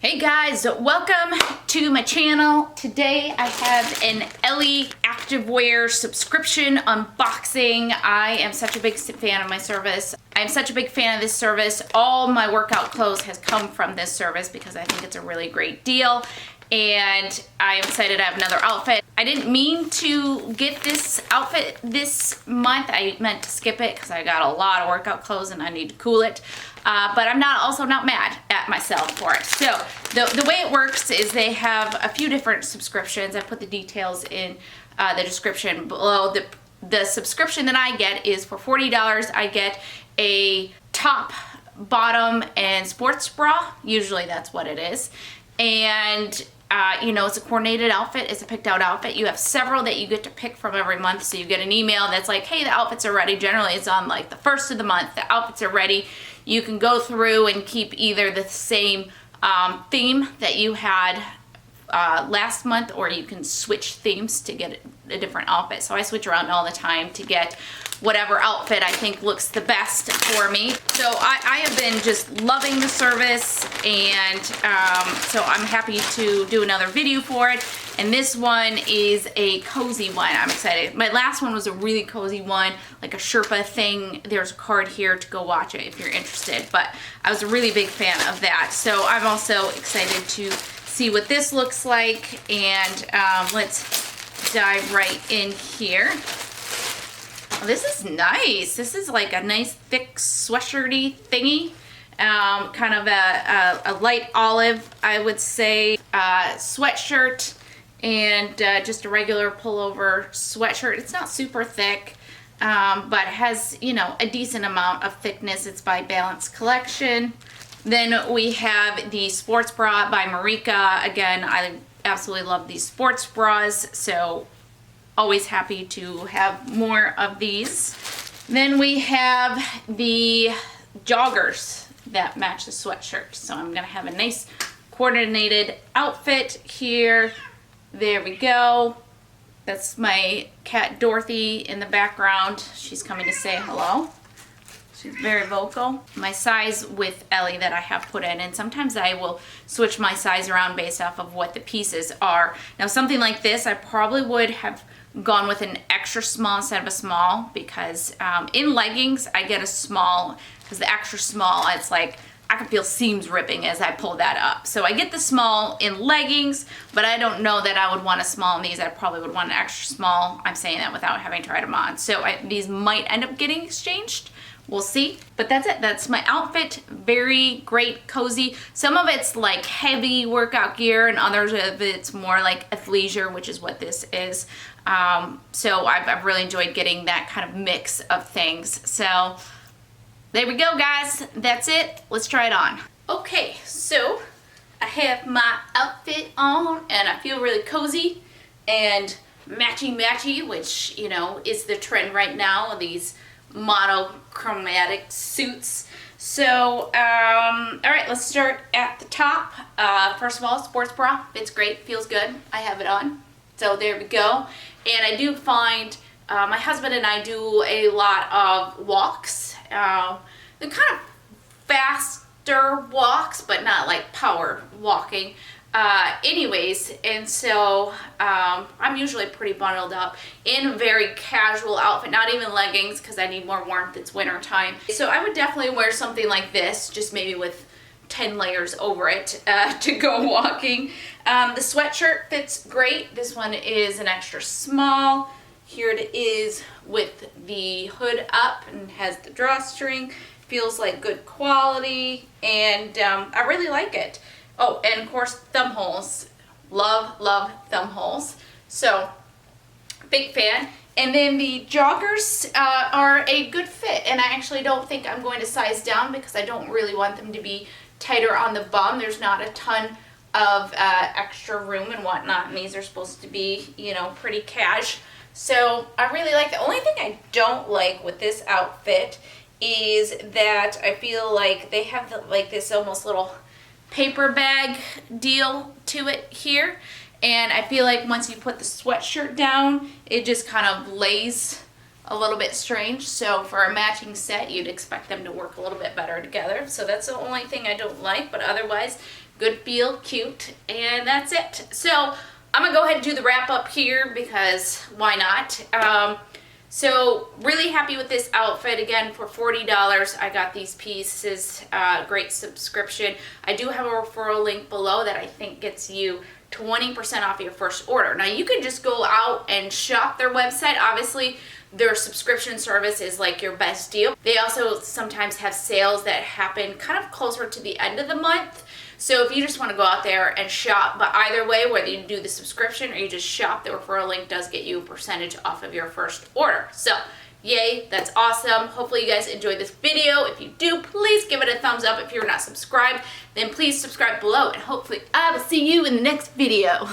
Hey guys, welcome to my channel. Today I have an Ellie Activewear subscription unboxing. I am such a big fan of my service. I'm such a big fan of this service. All my workout clothes has come from this service because I think it's a really great deal. And I'm excited I have another outfit. I didn't mean to get this outfit this month. I meant to skip it because I got a lot of workout clothes and I need to cool it. But I'm also not mad at myself for it. So the way it works is they have a few different subscriptions. I put the details in the description below. The subscription that I get is for $40. I get a top, bottom, and sports bra. Usually that's what it is. And you know, it's a coordinated outfit, it's a picked out outfit. You have several that you get to pick from every month. So you get an email that's like, hey, the outfits are ready. Generally it's on like the first of the month, the outfits are ready. You can go through and keep either the same theme that you had last month, or you can switch themes to get a different outfit. So I switch around all the time to get whatever outfit I think looks the best for me. So I have been just loving the service, and so I'm happy to do another video for it. And this one is a cozy one. I'm excited. My last one was a really cozy one, like a Sherpa thing. There's a card here to go watch it if you're interested. But I was a really big fan of that. So I'm also excited to see what this looks like. And let's dive right in here. Oh, this is nice. This is like a nice thick sweatshirty thingy. Kind of a light olive, I would say, sweatshirt. And just a regular pullover sweatshirt. It's not super thick, but has, you know, a decent amount of thickness. It's by Balance Collection. Then we have the sports bra by Marika. Again, I absolutely love these sports bras, so always happy to have more of these. Then we have the joggers that match the sweatshirt. So I'm gonna have a nice coordinated outfit here. There we go. That's my cat Dorothy in the background. She's coming to say hello. She's very vocal. My size with Ellie that I have put in, and sometimes I will switch my size around based off of what the pieces are. Now something like this, I probably would have gone with an extra small instead of a small, because in leggings I get a small, because the extra small, it's like I can feel seams ripping as I pull that up. So I get the small in leggings, but I don't know that I would want a small in these. I probably would want an extra small. I'm saying that without having tried them on. So these might end up getting exchanged. We'll see. But that's it. That's my outfit. Very great, cozy. Some of it's like heavy workout gear, and others of it's more like athleisure, which is what this is. So I've really enjoyed getting that kind of mix of things. So there we go, guys. That's it. Let's try it on. Okay, so I have my outfit on, and I feel really cozy and matchy-matchy, which, you know, is the trend right now, these monochromatic suits. So, all right, let's start at the top. First of all, sports bra. It's great. Feels good. I have it on. So there we go. And I do find my husband and I do a lot of walks. They're kind of faster walks, but not like power walking. Anyways, and so I'm usually pretty bundled up in a very casual outfit, not even leggings because I need more warmth. It's winter time. So I would definitely wear something like this, just maybe with 10 layers over it to go walking. The sweatshirt fits great. This one is an extra small. Here it is with the hood up and has the drawstring. Feels like good quality, and I really like it. Oh, and of course thumb holes. Love, love thumb holes. So, big fan. And then the joggers are a good fit, and I actually don't think I'm going to size down because I don't really want them to be tighter on the bum. There's not a ton of extra room and whatnot, and these are supposed to be, you know, pretty cash. So I really like the only thing I don't like with this outfit is that I feel like they have like this almost little paper bag deal to it here, and I feel like once you put the sweatshirt down, it just kind of lays a little bit strange. So for a matching set, you'd expect them to work a little bit better together. So that's the only thing I don't like, but otherwise good feel, cute, and that's it. So I'm gonna go ahead and do the wrap up here because why not? So really happy with this outfit. Again, for $40, I got these pieces. Great subscription. I do have a referral link below that I think gets you 20% off your first order. Now you can just go out and shop their website. Obviously, their subscription service is like your best deal. They also sometimes have sales that happen kind of closer to the end of the month. So if you just want to go out there and shop, but either way, whether you do the subscription or you just shop, the referral link does get you a percentage off of your first order. So yay, that's awesome. Hopefully you guys enjoyed this video. If you do, please give it a thumbs up. If you're not subscribed, then please subscribe below, and hopefully I will see you in the next video.